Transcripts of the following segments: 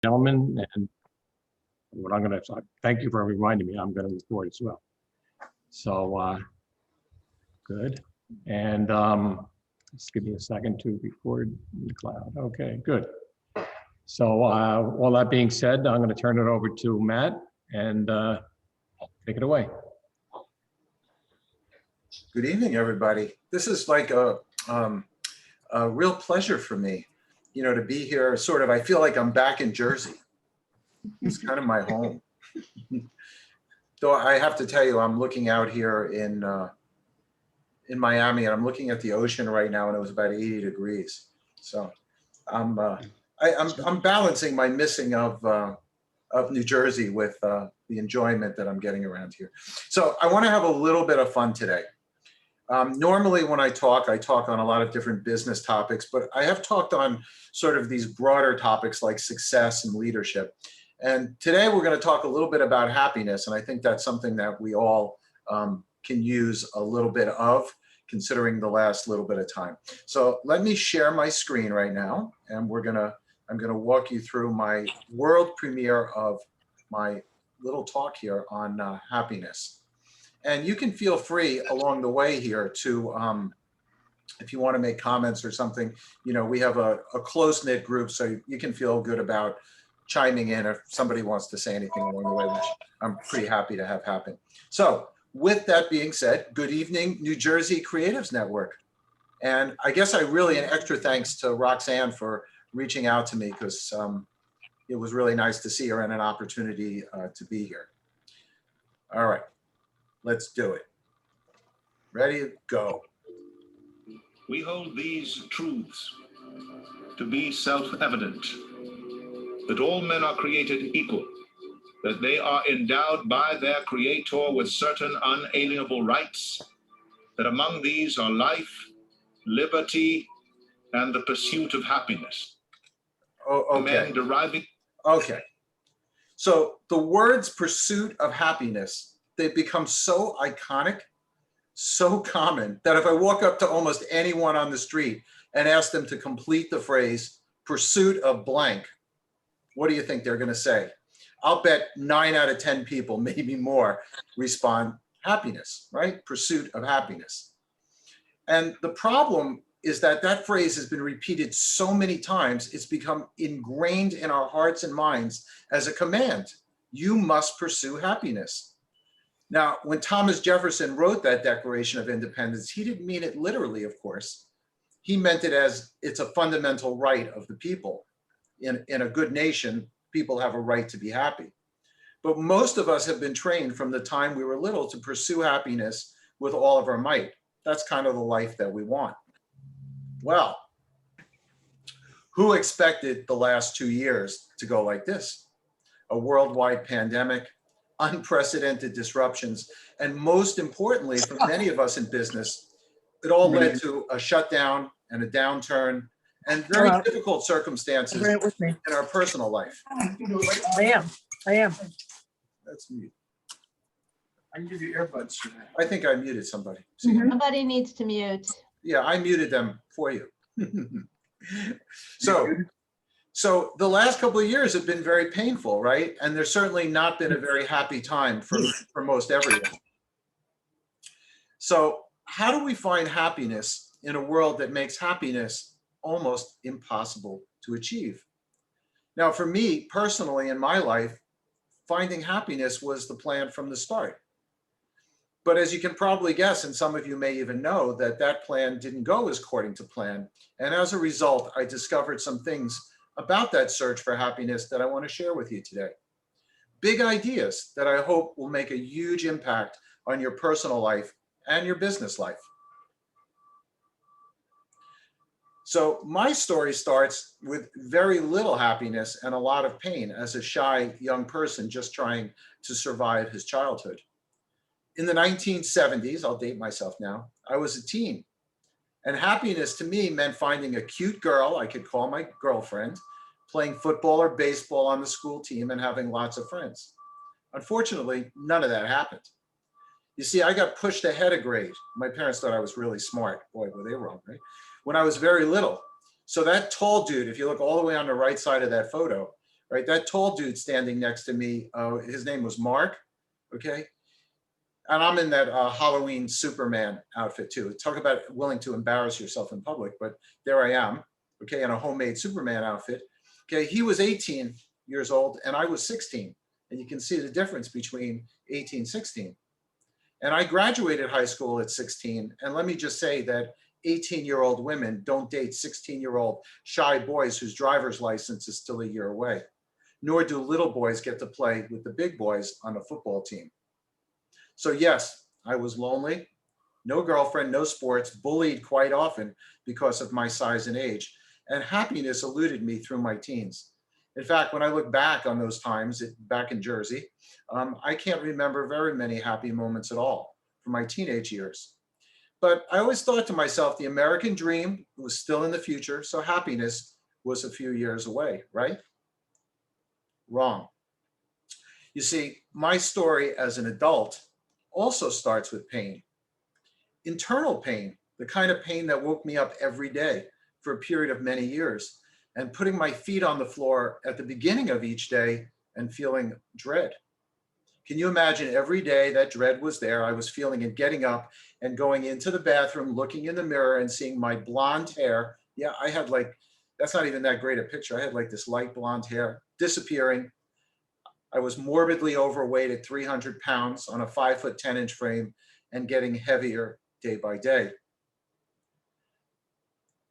Gentlemen, and what I'm going to thank you for reminding me, I'm going to record as well. So good. And just give me a second to record in the cloud. Okay, good. So all that being said, I'm going to turn it over to Matt and take it away. Good evening, everybody. This is like a real pleasure for me, you know, to be here. Sort of, I feel like I'm back in Jersey. It's kind of my home. Though I have to tell you, I'm looking out here in Miami, and I'm looking at the ocean right now, and it was about 80 degrees. So I'm balancing my missing of New Jersey with the enjoyment that I'm getting around here. So I want to have a little bit of fun today. Normally when I talk on a lot of different business topics, but I have talked on sort of these broader topics like success and leadership. And today we're going to talk a little bit about happiness. And I think that's something that we all can use a little bit of, considering the last little bit of time. So let me share my screen right now. And I'm going to walk you through my world premiere of my little talk here on happiness. And you can feel free along the way here to, if you want to make comments or something, you know, we have a close-knit group, so you can feel good about chiming in if somebody wants to say anything along the way, which I'm pretty happy to have happen. So with that being said, good evening, New Jersey Creatives Network. And I guess I really, an extra thanks to Roxanne for reaching out to me, because it was really nice to see her and an opportunity to be here. All right, let's do it. Ready, go. We hold these truths to be self-evident, that all men are created equal, that they are endowed by their creator with certain unalienable rights, that among these are life, liberty, and the pursuit of happiness. Oh, okay. Men deriving. Okay. So the words pursuit of happiness, they become so iconic, so common, that if I walk up to almost anyone on the street and ask them to complete the phrase pursuit of blank, what do you think they're going to say? I'll bet 9 out of 10 people, maybe more, respond happiness, right? Pursuit of happiness. And the problem is that that phrase has been repeated so many times, it's become ingrained in our hearts and minds as a command. You must pursue happiness. Now, when Thomas Jefferson wrote that Declaration of Independence, he didn't mean it literally, of course. He meant it as it's a fundamental right of the people. In a good nation, people have a right to be happy. But most of us have been trained from the time we were little to pursue happiness with all of our might. That's kind of the life that we want. Well, who expected the last 2 years to go like this? A worldwide pandemic, unprecedented disruptions, and most importantly, for many of us in business, it all led to a shutdown and a downturn and very difficult circumstances in our personal life. I am. That's mute. I can give you earbuds for that. I think I muted somebody. Somebody needs to mute. Yeah, I muted them for you. So the last couple of years have been very painful, right? And there's certainly not been a very happy time for most everyone. So how do we find happiness in a world that makes happiness almost impossible to achieve? Now, for me personally in my life, finding happiness was the plan from the start. But as you can probably guess, and some of you may even know, that plan didn't go as according to plan. And as a result, I discovered some things about that search for happiness that I want to share with you today. Big ideas that I hope will make a huge impact on your personal life and your business life. So my story starts with very little happiness and a lot of pain as a shy young person just trying to survive his childhood. In the 1970s, I'll date myself now, I was a teen. And happiness to me meant finding a cute girl I could call my girlfriend, playing football or baseball on the school team, and having lots of friends. Unfortunately, none of that happened. You see, I got pushed ahead a grade. My parents thought I was really smart. Boy, were they wrong, right? When I was very little. So that tall dude, if you look all the way on the right side of that photo, right? That tall dude standing next to me, his name was Mark, okay? And I'm in that Halloween Superman outfit too. Talk about willing to embarrass yourself in public, but there I am, okay, in a homemade Superman outfit. Okay, he was 18 years old and I was 16. And you can see the difference between 18, 16. And I graduated high school at 16. And let me just say that 18-year-old women don't date 16-year-old shy boys whose driver's license is still a year away. Nor do little boys get to play with the big boys on a football team. So yes, I was lonely, no girlfriend, no sports, bullied quite often because of my size and age, and happiness eluded me through my teens. In fact, when I look back on those times back in Jersey, I can't remember very many happy moments at all from my teenage years. But I always thought to myself, the American dream was still in the future, so happiness was a few years away, right? Wrong. You see, my story as an adult also starts with pain. Internal pain, the kind of pain that woke me up every day for a period of many years, and putting my feet on the floor at the beginning of each day and feeling dread. Can you imagine every day that dread was there? I was feeling it getting up and going into the bathroom, looking in the mirror and seeing my blonde hair. Yeah, I had like, that's not even that great a picture. I had like this light blonde hair disappearing. I was morbidly overweight at 300 pounds on a 5'10" frame and getting heavier day by day.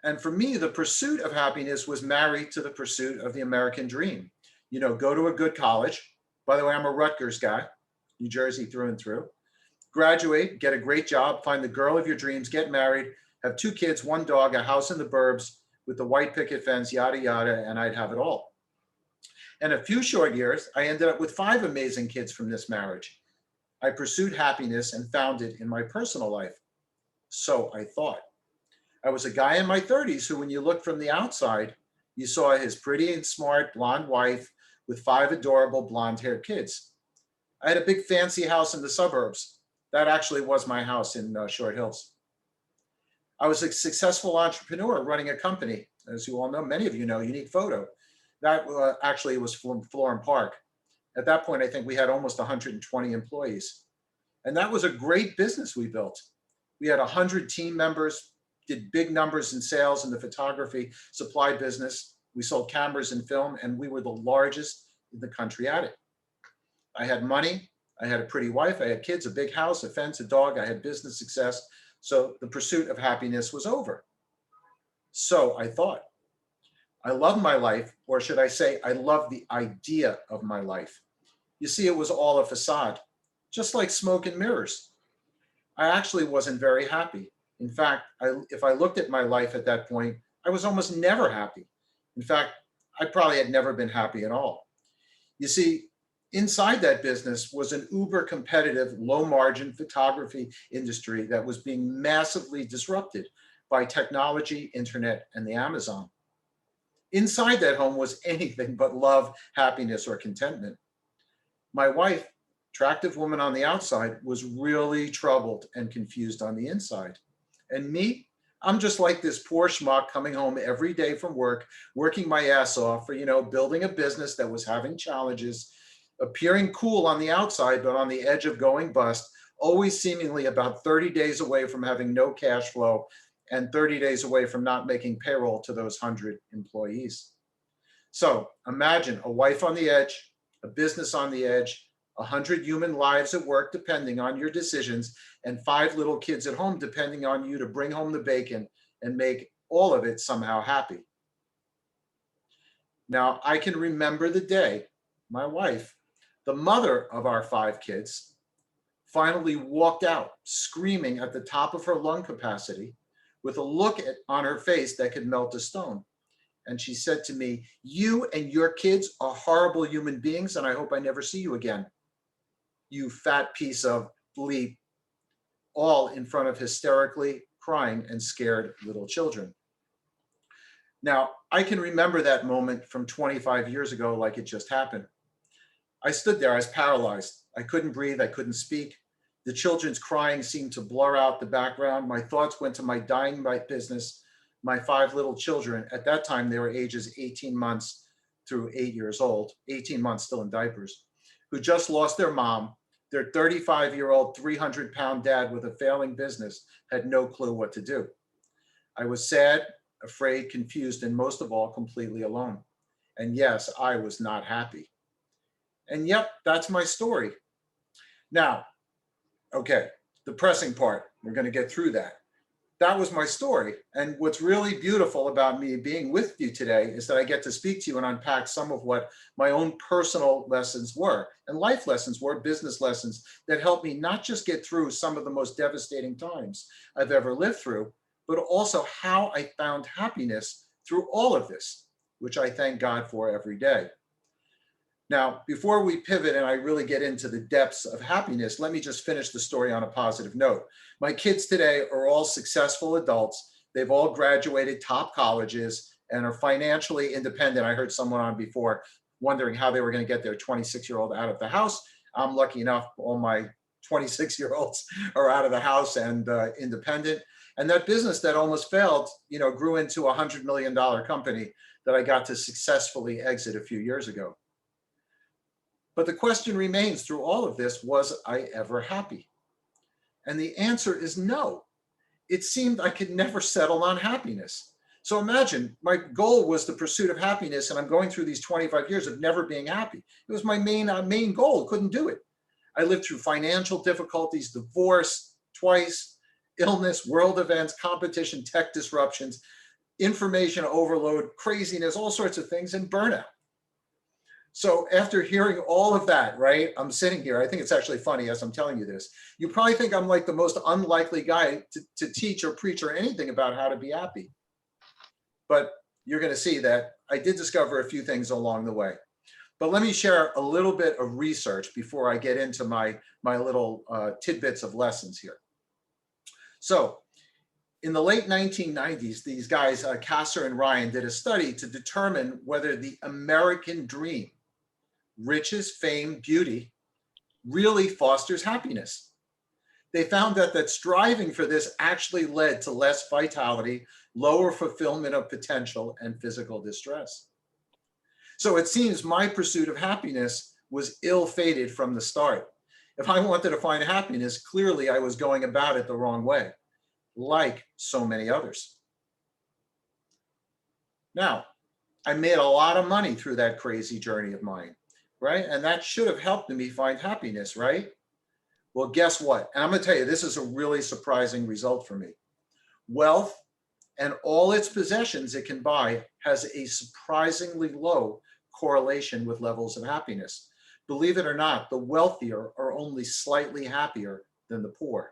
And for me, the pursuit of happiness was married to the pursuit of the American dream. You know, go to a good college. By the way, I'm a Rutgers guy, New Jersey through and through. Graduate, get a great job, find the girl of your dreams, get married, have 2 kids, 1 dog, a house in the burbs with the white picket fence, yada, yada, and I'd have it all. And a few short years, I ended up with 5 amazing kids from this marriage. I pursued happiness and found it in my personal life. So I thought. I was a guy in my 30s who, when you looked from the outside, you saw his pretty and smart blonde wife with 5 adorable blonde-haired kids. I had a big fancy house in the suburbs. That actually was my house in Short Hills. I was a successful entrepreneur running a company, as you all know, many of you know, Unique Photo. That actually was from Florham Park. At that point, I think we had almost 120 employees. And that was a great business we built. We had 100 team members, did big numbers in sales in the photography supply business. We sold cameras and film, and we were the largest in the country at it. I had money, I had a pretty wife, I had kids, a big house, a fence, a dog, I had business success. So the pursuit of happiness was over. So I thought. I love my life, or should I say, I love the idea of my life. You see, it was all a facade, just like smoke and mirrors. I actually wasn't very happy. In fact, if I looked at my life at that point, I was almost never happy. In fact, I probably had never been happy at all. You see, inside that business was an uber competitive, low margin photography industry that was being massively disrupted by technology, internet, and the Amazon. Inside that home was anything but love, happiness, or contentment. My wife, attractive woman on the outside, was really troubled and confused on the inside. And me, I'm just like this poor schmuck coming home every day from work, working my ass off for, building a business that was having challenges, appearing cool on the outside, but on the edge of going bust, always seemingly about 30 days away from having no cash flow and 30 days away from not making payroll to those 100 employees. So imagine a wife on the edge, a business on the edge, 100 human lives at work depending on your decisions, and 5 little kids at home depending on you to bring home the bacon and make all of it somehow happy. Now, I can remember the day my wife, the mother of our 5 kids, finally walked out screaming at the top of her lung capacity with a look on her face that could melt a stone. And she said to me, "You and your kids are horrible human beings, and I hope I never see you again. You fat piece of bleep," all in front of hysterically crying and scared little children. Now, I can remember that moment from 25 years ago like it just happened. I stood there, I was paralyzed. I couldn't breathe, I couldn't speak. The children's crying seemed to blur out the background. My thoughts went to my dying business, my 5 little children. At that time, they were ages 18 months through 8 years old, 18 months still in diapers, who just lost their mom. Their 35-year-old, 300-pound dad with a failing business had no clue what to do. I was sad, afraid, confused, and most of all, completely alone. And yes, I was not happy. And yep, that's my story. Now, okay, the pressing part, we're going to get through that. That was my story. And what's really beautiful about me being with you today is that I get to speak to you and unpack some of what my own personal lessons were and life lessons were, business lessons that helped me not just get through some of the most devastating times I've ever lived through, but also how I found happiness through all of this, which I thank God for every day. Now, before we pivot and I really get into the depths of happiness, let me just finish the story on a positive note. My kids today are all successful adults. They've all graduated top colleges and are financially independent. I heard someone on before wondering how they were going to get their 26-year-old out of the house. I'm lucky enough, all my 26-year-olds are out of the house and independent. And that business that almost failed, grew into a $100 million company that I got to successfully exit a few years ago. But the question remains through all of this, was I ever happy? And the answer is no. It seemed I could never settle on happiness. So imagine my goal was the pursuit of happiness, and I'm going through these 25 years of never being happy. It was my main goal. Couldn't do it. I lived through financial difficulties, divorce twice, illness, world events, competition, tech disruptions, information overload, craziness, all sorts of things, and burnout. So after hearing all of that, right, I'm sitting here. I think it's actually funny as I'm telling you this. You probably think I'm like the most unlikely guy to teach or preach or anything about how to be happy. But you're going to see that I did discover a few things along the way. But let me share a little bit of research before I get into my little tidbits of lessons here. So in the late 1990s, these guys, Kasser and Ryan, did a study to determine whether the American dream, riches, fame, beauty, really fosters happiness. They found that striving for this actually led to less vitality, lower fulfillment of potential, and physical distress. So it seems my pursuit of happiness was ill-fated from the start. If I wanted to find happiness, clearly I was going about it the wrong way, like so many others. Now, I made a lot of money through that crazy journey of mine, right? And that should have helped me find happiness, right? Well, guess what? And I'm going to tell you, this is a really surprising result for me. Wealth and all its possessions it can buy has a surprisingly low correlation with levels of happiness. Believe it or not, the wealthier are only slightly happier than the poor.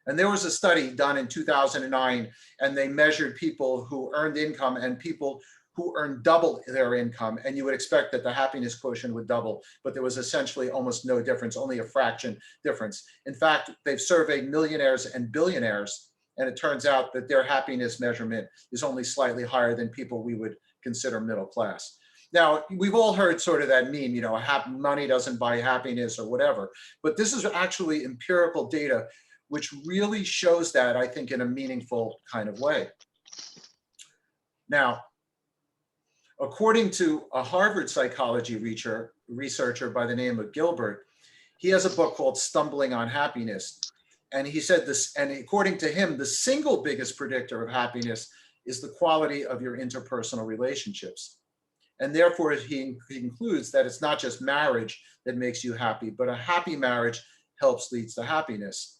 And there was a study done in 2009, and they measured people who earned income and people who earned double their income, and you would expect that the happiness quotient would double, but there was essentially almost no difference, only a fraction difference. In fact, they've surveyed millionaires and billionaires, and it turns out that their happiness measurement is only slightly higher than people we would consider middle class. Now, we've all heard sort of that meme, money doesn't buy happiness or whatever, but this is actually empirical data which really shows that, I think, in a meaningful kind of way. Now, according to a Harvard psychology researcher by the name of Gilbert, he has a book called Stumbling on Happiness. And he said this, and according to him, the single biggest predictor of happiness is the quality of your interpersonal relationships. And therefore, he concludes that it's not just marriage that makes you happy, but a happy marriage leads to happiness.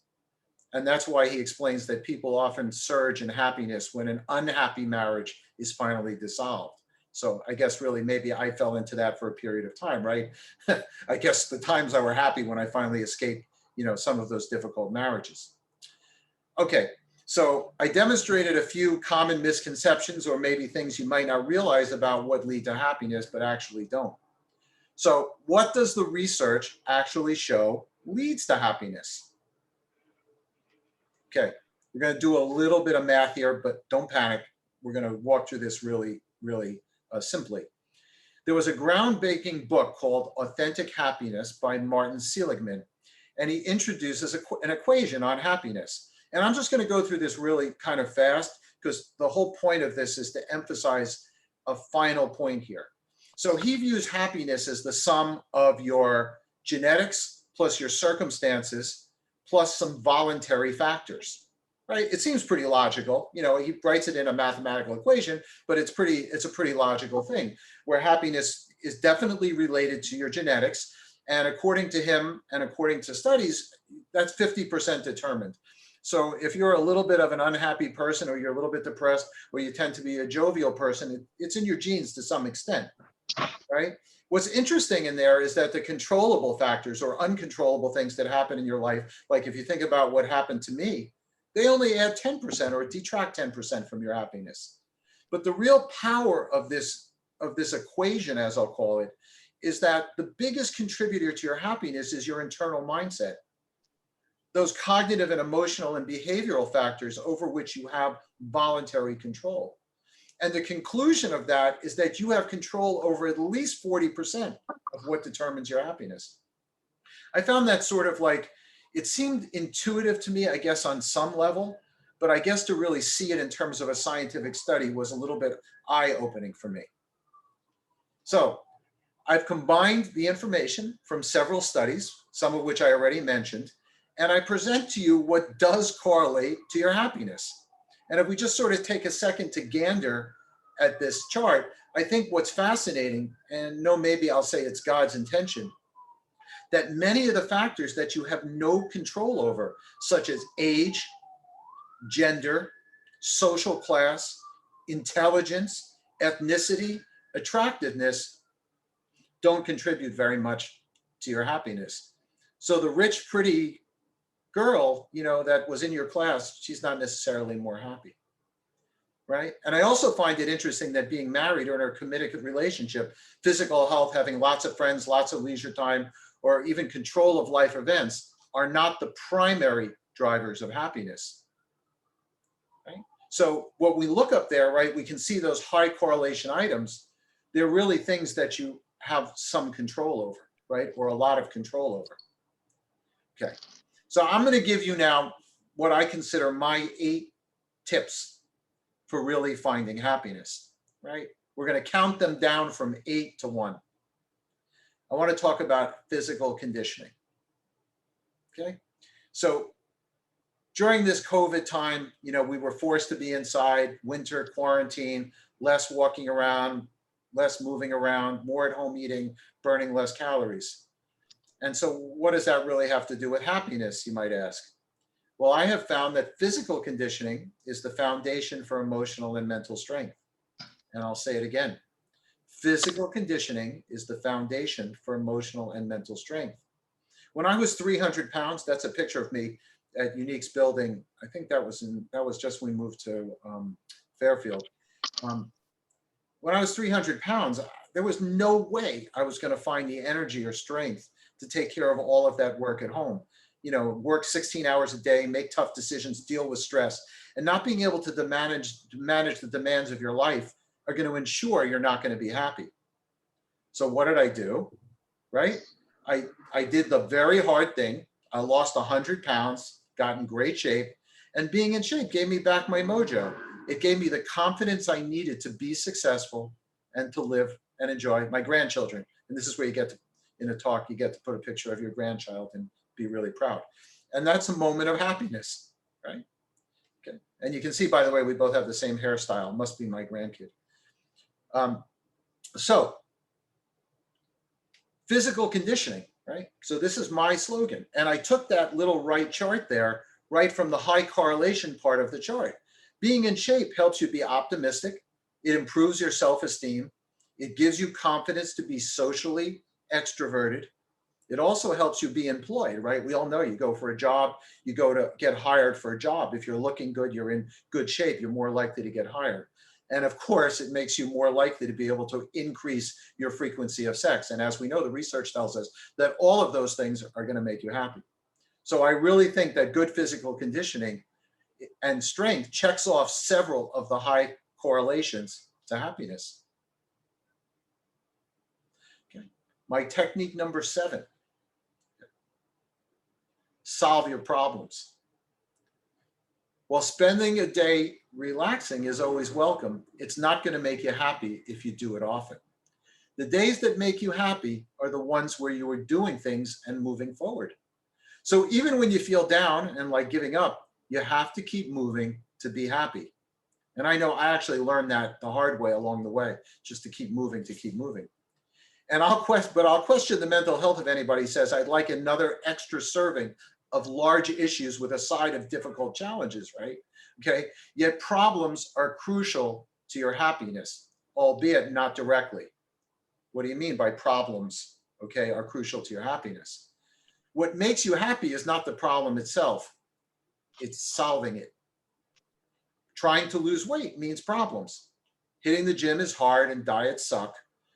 And that's why he explains that people often surge in happiness when an unhappy marriage is finally dissolved. So I guess really maybe I fell into that for a period of time, right? I guess the times I were happy when I finally escaped, some of those difficult marriages. Okay, so I demonstrated a few common misconceptions or maybe things you might not realize about what lead to happiness, but actually don't. So what does the research actually show leads to happiness? Okay, we're going to do a little bit of math here, but don't panic. We're going to walk through this really simply. There was a groundbreaking book called Authentic Happiness by Martin Seligman, and he introduces an equation on happiness. And I'm just going to go through this really kind of fast because the whole point of this is to emphasize a final point here. So he views happiness as the sum of your genetics plus your circumstances plus some voluntary factors, right? It seems pretty logical. You know, he writes it in a mathematical equation, but it's a pretty logical thing where happiness is definitely related to your genetics. And according to him and according to studies, that's 50% determined. So if you're a little bit of an unhappy person or you're a little bit depressed or you tend to be a jovial person, it's in your genes to some extent, right? What's interesting in there is that the controllable factors or uncontrollable things that happen in your life, like if you think about what happened to me, they only add 10% or detract 10% from your happiness. But the real power of this equation, as I'll call it, is that the biggest contributor to your happiness is your internal mindset. Those cognitive and emotional and behavioral factors over which you have voluntary control. And the conclusion of that is that you have control over at least 40% of what determines your happiness. I found that sort of like, it seemed intuitive to me, I guess, on some level, but I guess to really see it in terms of a scientific study was a little bit eye-opening for me. So I've combined the information from several studies, some of which I already mentioned, and I present to you what does correlate to your happiness. And if we just sort of take a second to gander at this chart, I think what's fascinating, and no, maybe I'll say it's God's intention, that many of the factors that you have no control over, such as age, gender, social class, intelligence, ethnicity, attractiveness, don't contribute very much to your happiness. So the rich, pretty girl, you know, that was in your class, she's not necessarily more happy, right? And I also find it interesting that being married or in a committed relationship, physical health, having lots of friends, lots of leisure time, or even control of life events are not the primary drivers of happiness, right? So what we look up there, right, we can see those high correlation items. They're really things that you have some control over, right? Or a lot of control over. Okay. So I'm going to give you now what I consider my 8 tips for really finding happiness, right? We're going to count them down from 8 to 1. I want to talk about physical conditioning. Okay. So during this COVID time, you know, we were forced to be inside, winter quarantine, less walking around, less moving around, more at home eating, burning less calories. And so what does that really have to do with happiness, you might ask? Well, I have found that physical conditioning is the foundation for emotional and mental strength. And I'll say it again. Physical conditioning is the foundation for emotional and mental strength. When I was 300 pounds, that's a picture of me at Unique's building. I think that was just when we moved to Fairfield. When I was 300 pounds, there was no way I was going to find the energy or strength to take care of all of that work at home. You know, work 16 hours a day, make tough decisions, deal with stress, and not being able to manage the demands of your life are going to ensure you're not going to be happy. So what did I do? Right? I did the very hard thing. I lost 100 pounds, got in great shape, and being in shape gave me back my mojo. It gave me the confidence I needed to be successful and to live and enjoy my grandchildren. And this is where you get to, in a talk, you get to put a picture of your grandchild and be really proud. And that's a moment of happiness, right? Okay. And you can see, by the way, we both have the same hairstyle. Must be my grandkid. So physical conditioning, right? So this is my slogan. And I took that little right chart there, right from the high correlation part of the chart. Being in shape helps you be optimistic. It improves your self-esteem. It gives you confidence to be socially extroverted. It also helps you be employed, right? We all know you go for a job, you go to get hired for a job. If you're looking good, you're in good shape, you're more likely to get hired. And of course, it makes you more likely to be able to increase your frequency of sex. And as we know, the research tells us that all of those things are going to make you happy. So I really think that good physical conditioning and strength checks off several of the high correlations to happiness. Okay. My technique number 7. Solve your problems. While spending a day relaxing is always welcome, it's not going to make you happy if you do it often. The days that make you happy are the ones where you are doing things and moving forward. So even when you feel down and like giving up, you have to keep moving to be happy. And I know I actually learned that the hard way along the way, just to keep moving, to keep moving. And I'll question the mental health if anybody says, I'd like another extra serving of large issues with a side of difficult challenges, right? Okay, yet problems are crucial to your happiness, albeit not directly. What do you mean by problems, okay, are crucial to your happiness? What makes you happy is not the problem itself, it's solving it. Trying to lose weight means problems. Hitting the gym is hard and diets suck,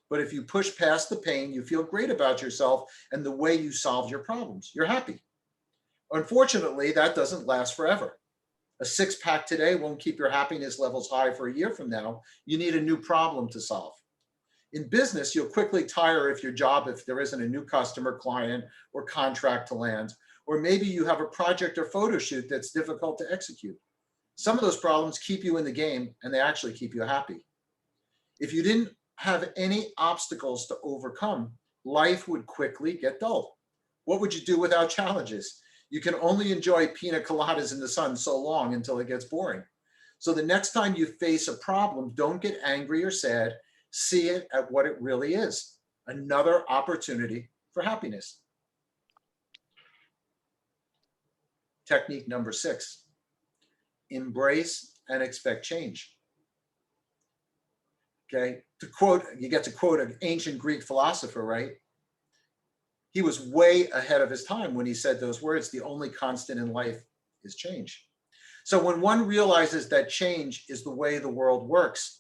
but if you push past the pain, you feel great about yourself and the way you solve your problems. You're happy. Unfortunately, that doesn't last forever. A six-pack today won't keep your happiness levels high for a year from now. You need a new problem to solve. In business, you'll quickly tire if there isn't a new customer, client, or contract to land, or maybe you have a project or photo shoot that's difficult to execute. Some of those problems keep you in the game and they actually keep you happy. If you didn't have any obstacles to overcome, life would quickly get dull. What would you do without challenges? You can only enjoy pina coladas in the sun so long until it gets boring. So the next time you face a problem, don't get angry or sad. See it at what it really is, another opportunity for happiness. Technique number 6, embrace and expect change. Okay, you get to quote an ancient Greek philosopher, right? He was way ahead of his time when he said those words, the only constant in life is change. So when one realizes that change is the way the world works,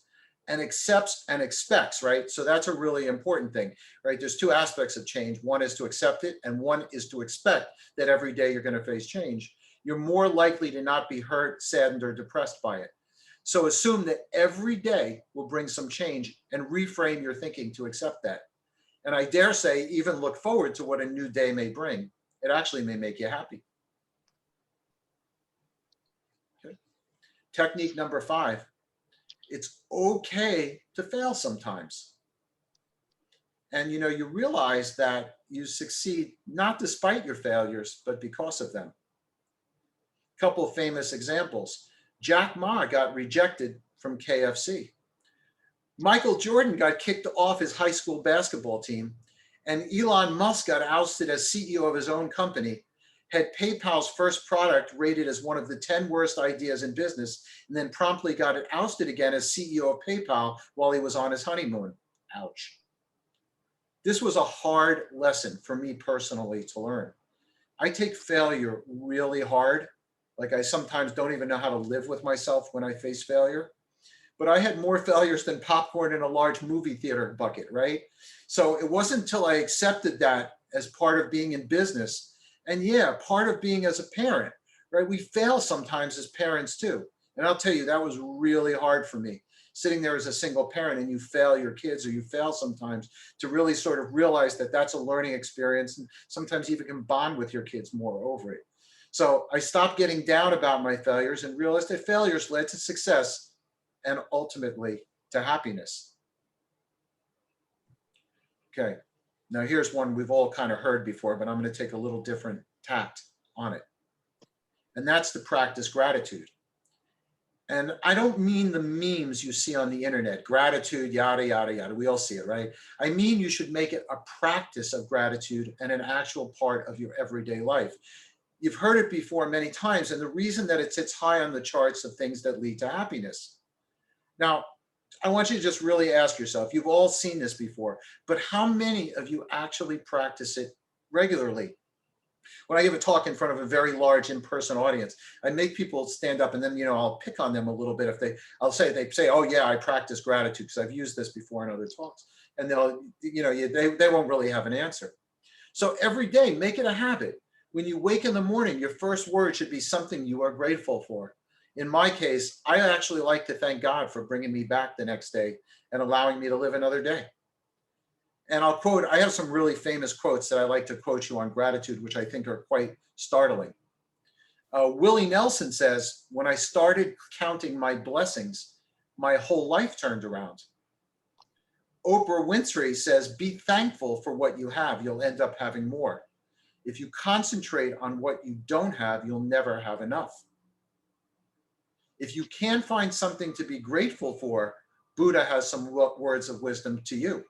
and accepts and expects, right? So that's a really important thing, right? There's two aspects of change. One is to accept it, and one is to expect that every day you're going to face change. You're more likely to not be hurt, saddened, or depressed by it. So assume that every day will bring some change and reframe your thinking to accept that. And I dare say, even look forward to what a new day may bring. It actually may make you happy. Okay. Technique number 5. It's okay to fail sometimes. And you realize that you succeed not despite your failures, but because of them. A couple of famous examples. Jack Ma got rejected from KFC. Michael Jordan got kicked off his high school basketball team, and Elon Musk got ousted as CEO of his own company, had PayPal's first product rated as one of the 10 worst ideas in business, and then promptly got it ousted again as CEO of PayPal while he was on his honeymoon. Ouch. This was a hard lesson for me personally to learn. I take failure really hard. Like I sometimes don't even know how to live with myself when I face failure. But I had more failures than popcorn in a large movie theater bucket, right? So it wasn't until I accepted that as part of being in business, and yeah, part of being as a parent, right? We fail sometimes as parents too. And I'll tell you, that was really hard for me. Sitting there as a single parent and you fail your kids, or you fail sometimes, to really sort of realize that that's a learning experience, and sometimes you even can bond with your kids more over it. So I stopped getting down about my failures and realized that failures led to success and ultimately to happiness. Okay, now here's one we've all kind of heard before, but I'm going to take a little different tact on it. And that's to practice gratitude. And I don't mean the memes you see on the internet, gratitude, yada, yada, yada. We all see it, right? I mean, you should make it a practice of gratitude and an actual part of your everyday life. You've heard it before many times, and the reason that it sits high on the charts of things that lead to happiness. Now, I want you to just really ask yourself, you've all seen this before, but how many of you actually practice it regularly? When I give a talk in front of a very large in-person audience, I make people stand up, and then, I'll pick on them a little bit if they say, oh yeah, I practice gratitude because I've used this before in other talks. And they'll, they won't really have an answer. So every day, make it a habit. When you wake in the morning, your first word should be something you are grateful for. In my case, I actually like to thank God for bringing me back the next day and allowing me to live another day. And I have some really famous quotes that I like to quote you on gratitude, which I think are quite startling. Willie Nelson says, when I started counting my blessings, my whole life turned around. Oprah Winfrey says, be thankful for what you have. You'll end up having more. If you concentrate on what you don't have, you'll never have enough. If you can find something to be grateful for, Buddha has some words of wisdom to you.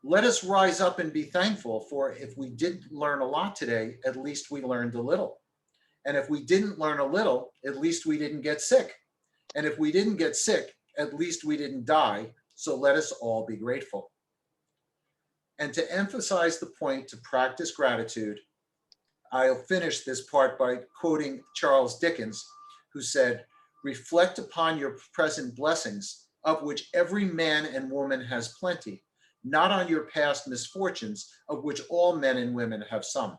Let us rise up and be thankful, for if we did learn a lot today, at least we learned a little. And if we didn't learn a little, at least we didn't get sick. And if we didn't get sick, at least we didn't die. So let us all be grateful. And to emphasize the point to practice gratitude, I'll finish this part by quoting Charles Dickens, who said, reflect upon your present blessings, of which every man and woman has plenty, not on your past misfortunes, of which all men and women have some.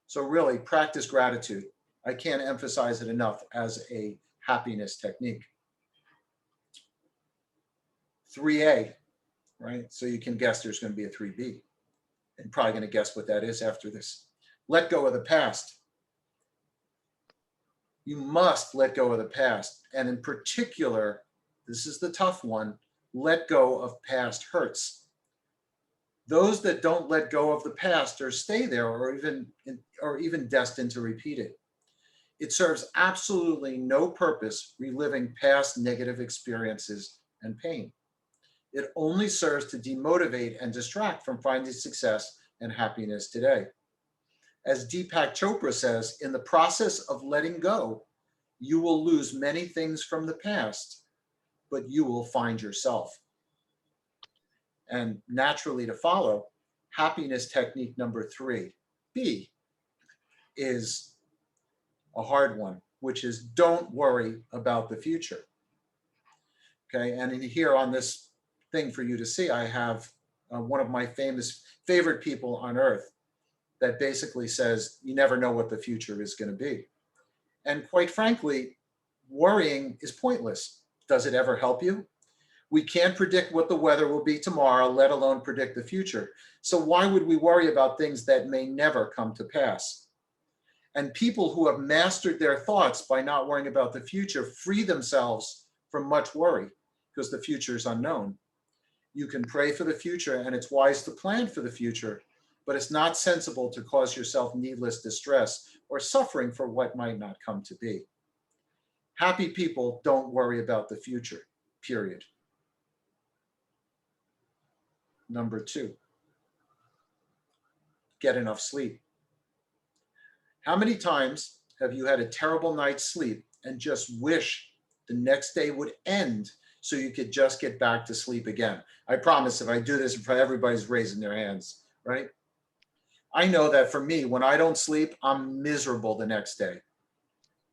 So really, practice gratitude. I can't emphasize it enough as a happiness technique. 3A, right? So you can guess there's going to be a 3B. And probably going to guess what that is after this. Let go of the past. You must let go of the past. And in particular, this is the tough one, let go of past hurts. Those that don't let go of the past or stay there or even destined to repeat it. It serves absolutely no purpose reliving past negative experiences and pain. It only serves to demotivate and distract from finding success and happiness today. As Deepak Chopra says, in the process of letting go, you will lose many things from the past, but you will find yourself. And naturally to follow, happiness technique number 3, B, is a hard one, which is don't worry about the future. Okay, and in here on this thing for you to see, I have one of my favorite people on earth that basically says, you never know what the future is going to be. And quite frankly, worrying is pointless. Does it ever help you? We can't predict what the weather will be tomorrow, let alone predict the future. So why would we worry about things that may never come to pass? And people who have mastered their thoughts by not worrying about the future free themselves from much worry because the future is unknown. You can pray for the future, and it's wise to plan for the future, but it's not sensible to cause yourself needless distress or suffering for what might not come to be. Happy people don't worry about the future, period. Number 2, get enough sleep. How many times have you had a terrible night's sleep and just wish the next day would end so you could just get back to sleep again? I promise if I do this, everybody's raising their hands, right? I know that for me, when I don't sleep, I'm miserable the next day.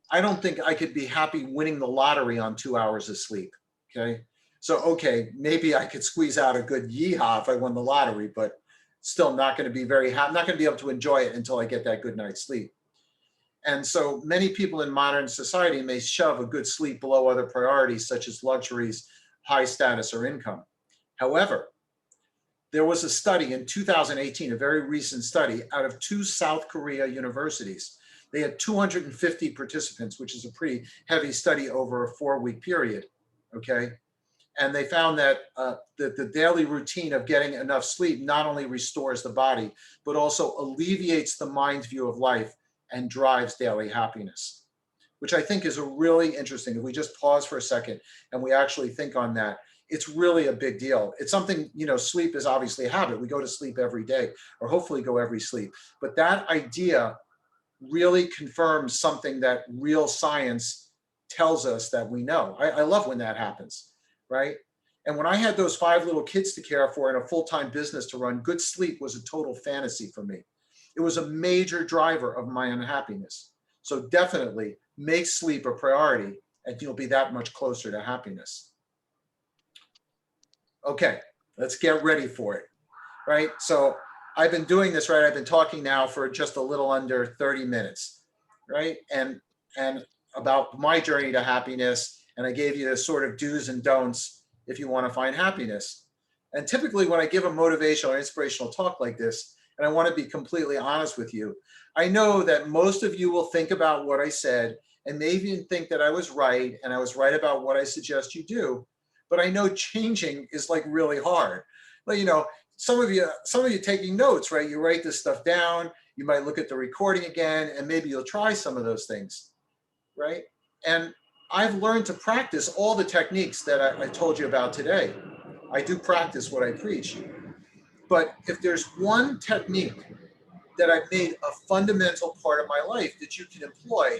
I don't think I could be happy winning the lottery on 2 hours of sleep, okay? So, okay, maybe I could squeeze out a good yeehaw if I won the lottery, but still not going to be very happy, not going to be able to enjoy it until I get that good night's sleep. And so many people in modern society may shove a good sleep below other priorities such as luxuries, high status, or income. However, there was a study in 2018, a very recent study out of 2 South Korea universities. They had 250 participants, which is a pretty heavy study over a 4-week period, okay? And they found that the daily routine of getting enough sleep not only restores the body, but also alleviates the mind's view of life and drives daily happiness, which I think is a really interesting. If we just pause for a second and we actually think on that, it's really a big deal. It's something, you know, sleep is obviously a habit. We go to sleep every day, or hopefully go every sleep. But that idea really confirms something that real science tells us that we know. I love when that happens, right? And when I had those 5 little kids to care for and a full-time business to run, good sleep was a total fantasy for me. It was a major driver of my unhappiness. So definitely make sleep a priority and you'll be that much closer to happiness. Okay, let's get ready for it, right? So I've been doing this, right? I've been talking now for just a little under 30 minutes, right? And about my journey to happiness. And I gave you the sort of do's and don'ts if you want to find happiness. And typically when I give a motivational or inspirational talk like this, and I want to be completely honest with you, I know that most of you will think about what I said and maybe even think that I was right and I was right about what I suggest you do. but I know changing is like really hard. But you know, some of you taking notes, right? You write this stuff down, you might look at the recording again, and maybe you'll try some of those things, right? And I've learned to practice all the techniques that I told you about today. I do practice what I preach. But if there's one technique that I've made a fundamental part of my life that you can employ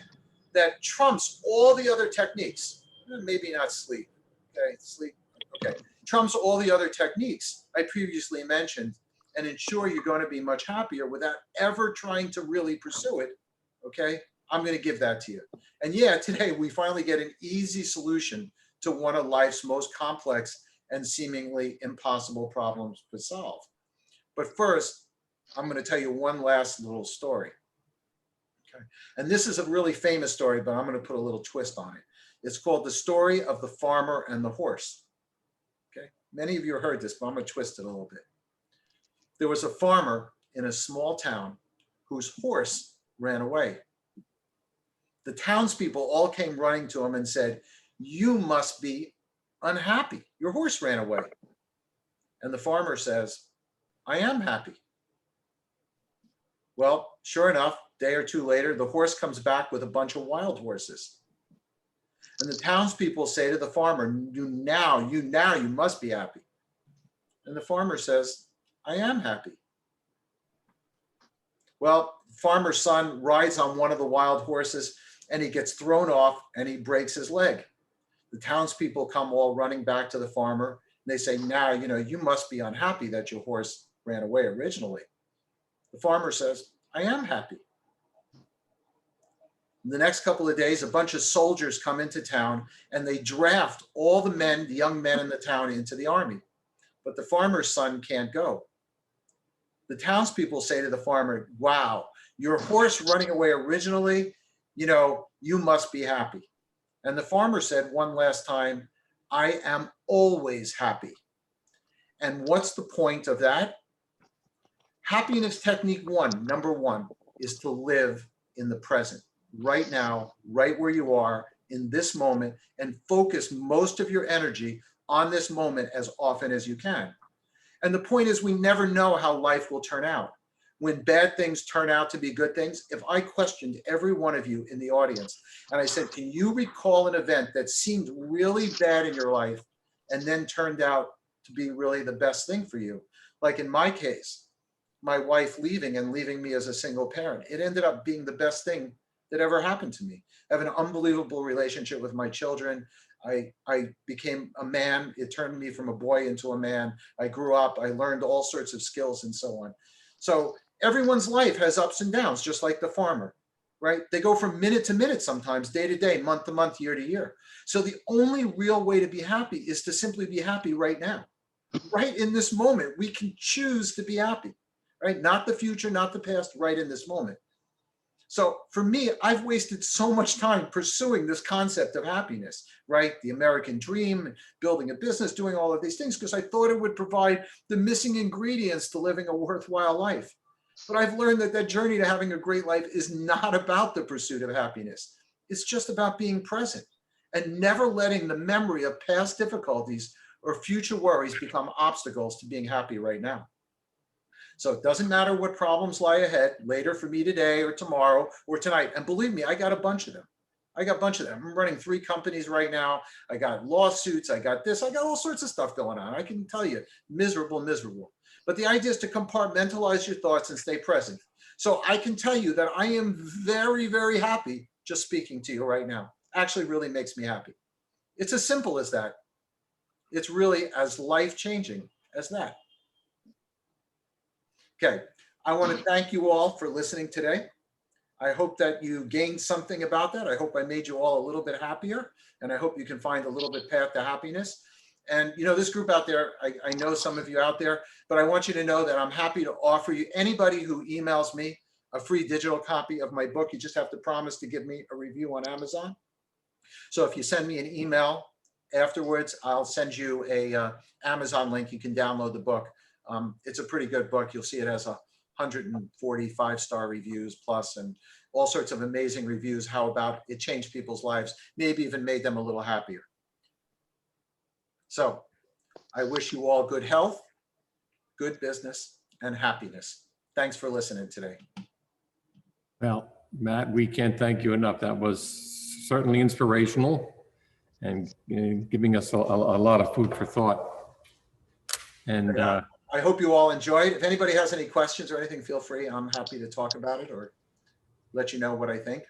that trumps all the other techniques, maybe not sleep, okay, sleep, okay, trumps all the other techniques I previously mentioned and ensure you're going to be much happier without ever trying to really pursue it, okay, I'm going to give that to you. And yeah, today we finally get an easy solution to one of life's most complex and seemingly impossible problems to solve. But first, I'm going to tell you one last little story. Okay. And this is a really famous story, but I'm going to put a little twist on it. It's called The Story of the Farmer and the Horse. Okay. Many of you have heard this, but I'm going to twist it a little bit. There was a farmer in a small town whose horse ran away. The townspeople all came running to him and said, "You must be unhappy. Your horse ran away." And the farmer says, "I am happy." Well, sure enough, a day or two later, the horse comes back with a bunch of wild horses. And the townspeople say to the farmer, you must be happy. And the farmer says, "I am happy." Well, farmer's son rides on one of the wild horses and he gets thrown off and he breaks his leg. The townspeople come all running back to the farmer and they say, "Now, you must be unhappy that your horse ran away originally." The farmer says, "I am happy." In the next couple of days, a bunch of soldiers come into town and they draft all the young men in the town into the army. But the farmer's son can't go. The townspeople say to the farmer, "Wow, your horse running away originally, you must be happy." And the farmer said one last time, "I am always happy." And what's the point of that? Happiness technique number one, is to live in the present, right now, right where you are in this moment, and focus most of your energy on this moment as often as you can. And the point is, we never know how life will turn out. When bad things turn out to be good things, if I questioned every one of you in the audience and I said, "Can you recall an event that seemed really bad in your life and then turned out to be really the best thing for you?" Like in my case, my wife leaving me as a single parent. It ended up being the best thing that ever happened to me. I have an unbelievable relationship with my children. I became a man. It turned me from a boy into a man. I grew up, I learned all sorts of skills and so on. So everyone's life has ups and downs, just like the farmer, right? They go from minute to minute sometimes, day to day, month to month, year to year. So the only real way to be happy is to simply be happy right now. Right in this moment, we can choose to be happy, right? Not the future, not the past, right in this moment. So for me, I've wasted so much time pursuing this concept of happiness, right? The American dream, building a business, doing all of these things, because I thought it would provide the missing ingredients to living a worthwhile life. But I've learned that journey to having a great life is not about the pursuit of happiness. It's just about being present and never letting the memory of past difficulties or future worries become obstacles to being happy right now. So it doesn't matter what problems lie ahead later for me today or tomorrow or tonight. And believe me, I got a bunch of them. I'm running 3 companies right now. I got lawsuits. I got this. I got all sorts of stuff going on. I can tell you, miserable. But the idea is to compartmentalize your thoughts and stay present. So I can tell you that I am very, very happy just speaking to you right now. Actually really makes me happy. It's as simple as that. It's really as life-changing as that. Okay, I want to thank you all for listening today. I hope that you gained something about that. I hope I made you all a little bit happier, and I hope you can find a little bit path to happiness. And this group out there, I know some of you out there, but I want you to know that I'm happy to offer you, anybody who emails me, a free digital copy of my book. You just have to promise to give me a review on Amazon. So if you send me an email afterwards, I'll send you a Amazon link. You can download the book. It's a pretty good book. You'll see it has 140 5-star reviews plus and all sorts of amazing reviews, how about it changed people's lives, maybe even made them a little happier. So I wish you all good health, good business, and happiness. Thanks for listening today. Well, Matt, we can't thank you enough. That was certainly inspirational and giving us a lot of food for thought. And I hope you all enjoyed. If anybody has any questions or anything, feel free. I'm happy to talk about it or let you know what I think.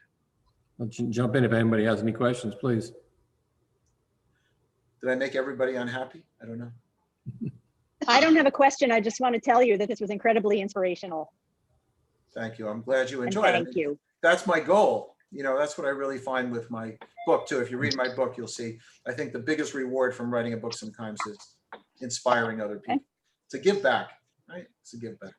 jump in if anybody has any questions, please. Did I make everybody unhappy? I don't know. I don't have a question. I just want to tell you that this was incredibly inspirational. Thank you. I'm glad you And enjoyed it. thank you. That's my goal. You know, that's what I really find with my book too. If you read my book, you'll see, I think the biggest reward from writing a book sometimes is inspiring other people to give back, right? It's a give back.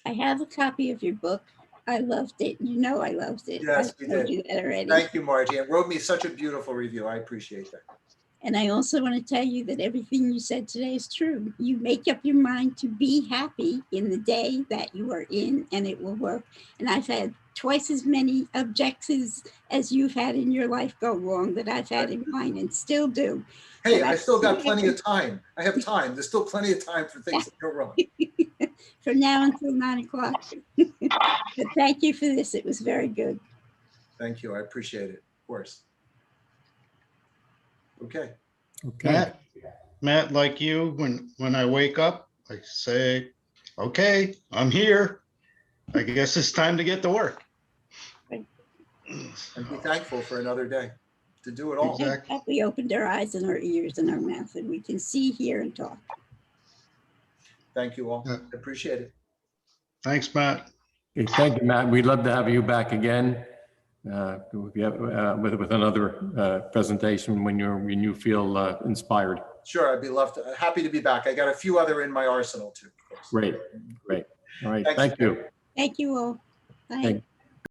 I have a copy of your book. I loved it. You know I loved it. Yes, I we told did. you that already. Thank you, Margie. It wrote me such a beautiful review. I appreciate that. And I also want to tell you that everything you said today is true. You make up your mind to be happy in the day that you are in, and it will work. And I've had twice as many objectives as you've had in your life go wrong that I've had in mine and still do. Hey, But I still got plenty of time. I have time. There's still plenty of time for things that go wrong. From now until 9 o'clock. But thank you for this. It was very good. Thank you. I appreciate it. Of course. Okay. Okay. Matt, like you, when I wake up, I say, okay, I'm here. I guess it's time to get to work. And be thankful for another day to do it all. Exactly. We opened our eyes and our ears and our mouth, and we can see, hear, and talk. Thank you all. Yeah. I appreciate it. Thanks, Matt. Okay, thank you, Matt. We'd love to have you back again with another presentation when you feel inspired. Sure, happy to be back. I got a few other in my arsenal too. Of course. Great. All right. Thanks. Thank you. Thank you all. Bye. Thank-